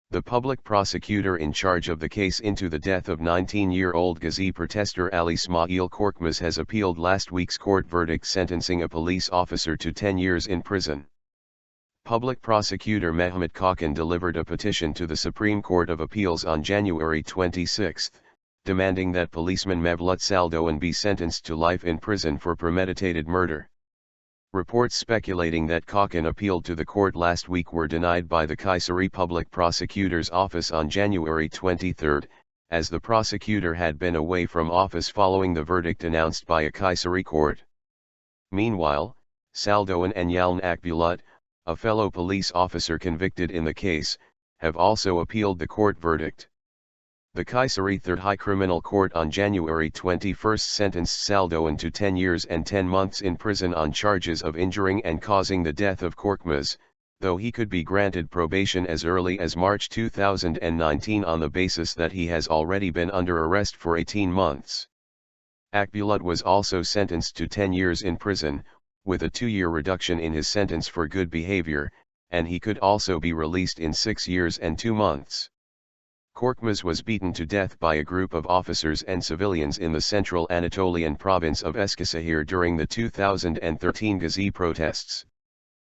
The public prosecutor in charge of the case into the death of 19-year-old Gezi protester Ali İsmail Korkmaz has appealed last week's court verdict sentencing a police officer to 10 years in prison. Public Prosecutor Mehmet Kalkan delivered a petition to the Supreme Court of Appeals on January 26, demanding that policeman Mevlüt Saldoğan be sentenced to life in prison for premeditated murder. Reports speculating that Kalkan appealed to the court last week were denied by the Kayseri Public Prosecutor's Office on January 23, as the prosecutor had been away from office following the verdict announced by a Kayseri court. Meanwhile, Saldoğan and Yalçın Akbulut, a fellow police officer convicted in the case, have also appealed the court verdict. The Kayseri Third High Criminal Court on January 21 sentenced Saldoğan to 10 years and 10 months in prison on charges of injuring and causing the death of Korkmaz, though he could be granted probation as early as March 2019 on the basis that he has already been under arrest for 18 months. Akbulut was also sentenced to 10 years in prison, with a 2-year reduction in his sentence for good behavior, and he could also be released in 6 years and 2 months. Korkmaz was beaten to death by a group of officers and civilians in the central Anatolian province of Eskişehir during the 2013 Gezi protests.